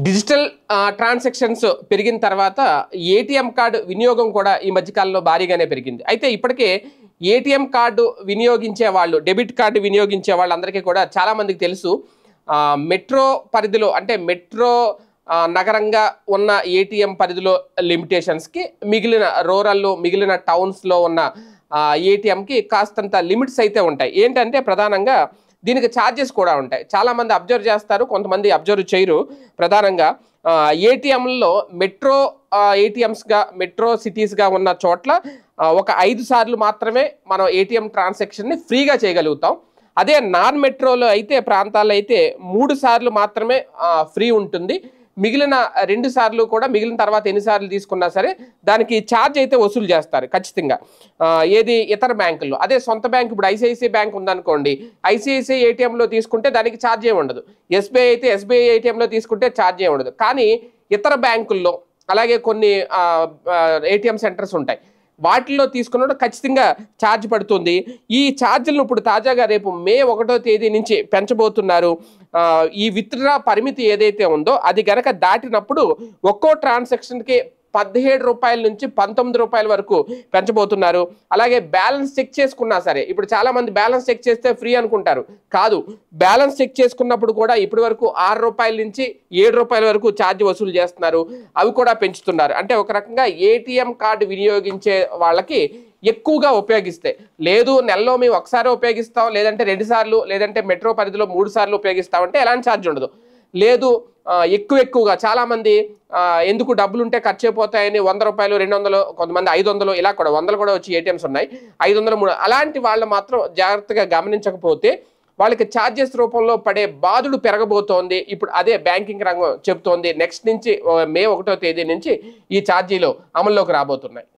Digital transactions పెరిగిన తర్వాత ATM card వినియోగం కూడా ఈ మధ్యకాలంలో భారీగానే పెరిగింది. అయితే ఇప్పటికే ఏటీఎం కార్డు వినియోగించే వాళ్ళు, డెబిట్ కార్డు వినియోగించే వాళ్ళందరికీ కూడా చాలామందికి తెలుసు. మెట్రో పరిధిలో అంటే మెట్రో నగరంగా ఉన్న ఏటీఎం పరిధిలో లిమిటేషన్స్కి మిగిలిన రూరల్లో, మిగిలిన టౌన్స్లో ఉన్న ఏటీఎంకి కాస్తంత లిమిట్స్ అయితే ఉంటాయి. ఏంటంటే ప్రధానంగా దీనికి ఛార్జెస్ కూడా ఉంటాయి. చాలామంది అబ్జర్వ్ చేస్తారు, కొంతమంది అబ్జర్వ్ చేయరు. ప్రధానంగా ఏటీఎంలలో మెట్రో ఏటీఎంస్గా, మెట్రో సిటీస్గా ఉన్న చోట్ల ఒక 5 సార్లు మాత్రమే మనం ఏటీఎం ట్రాన్సాక్షన్ని ఫ్రీగా చేయగలుగుతాం. అదే నాన్ మెట్రోలో అయితే, ప్రాంతాల్లో అయితే 3 సార్లు మాత్రమే ఫ్రీ ఉంటుంది. మిగిలిన 2 సార్లు కూడా మిగిలిన తర్వాత ఎన్నిసార్లు తీసుకున్నా సరే దానికి ఛార్జ్ అయితే వసూలు చేస్తారు ఖచ్చితంగా. ఏది ఇతర బ్యాంకుల్లో. అదే సొంత బ్యాంక్, ఇప్పుడు ఐసిఐసిఐ బ్యాంక్ ఉందనుకోండి, ఐసిఐసిఐ ఏటీఎంలో తీసుకుంటే దానికి ఛార్జ్ ఏమి ఉండదు. ఎస్బీఐ అయితే ఎస్బీఐ ఏటీఎంలో తీసుకుంటే ఛార్జ్ ఏమి ఉండదు. కానీ ఇతర బ్యాంకుల్లో, అలాగే కొన్ని ఏటీఎం సెంటర్స్ ఉంటాయి, వాటిల్లో తీసుకున్నప్పుడు ఖచ్చితంగా ఛార్జ్ పడుతుంది. ఈ ఛార్జీలను ఇప్పుడు తాజాగా రేపు మే 1వ తేదీ నుంచి పెంచబోతున్నారు. ఈ విత్డ్రా పరిమితి ఏదైతే ఉందో అది గనక దాటినప్పుడు ఒక్కో ట్రాన్సాక్షన్కి 17 రూపాయల నుంచి 19 రూపాయల వరకు పెంచబోతున్నారు. అలాగే బ్యాలెన్స్ చెక్ చేసుకున్నా సరే, ఇప్పుడు చాలామంది బ్యాలెన్స్ చెక్ చేస్తే ఫ్రీ అనుకుంటారు. కాదు, బ్యాలెన్స్ చెక్ చేసుకున్నప్పుడు కూడా ఇప్పటి వరకు 6 రూపాయల నుంచి 7 రూపాయల వరకు ఛార్జ్ వసూలు చేస్తున్నారు. అవి కూడా పెంచుతున్నారు. అంటే ఒక రకంగా ఏటీఎం కార్డు వినియోగించే వాళ్ళకి ఎక్కువగా ఉపయోగిస్తే, లేదు నెలలో మేము ఒకసారి ఉపయోగిస్తాం, లేదంటే 2 సార్లు, లేదంటే మెట్రో పరిధిలో 3 సార్లు ఉపయోగిస్తామంటే ఎలాంటి ఛార్జ్ ఉండదు. లేదు ఎక్కువగా చాలామంది ఎందుకు డబ్బులు ఉంటే ఖర్చు అయిపోతాయని 100 రూపాయలు, 200, కొంతమంది 500, ఇలా కూడా 100 కూడా వచ్చి ఏటీఎంస్ ఉన్నాయి. 500, 300 అలాంటి వాళ్ళు మాత్రం జాగ్రత్తగా గమనించకపోతే వాళ్ళకి ఛార్జెస్ రూపంలో పడే బాధుడు పెరగబోతోంది. ఇప్పుడు అదే బ్యాంకింగ్ రంగం చెబుతోంది. నెక్స్ట్ నుంచి మే 1వ తేదీ నుంచి ఈ ఛార్జీలు అమల్లోకి రాబోతున్నాయి.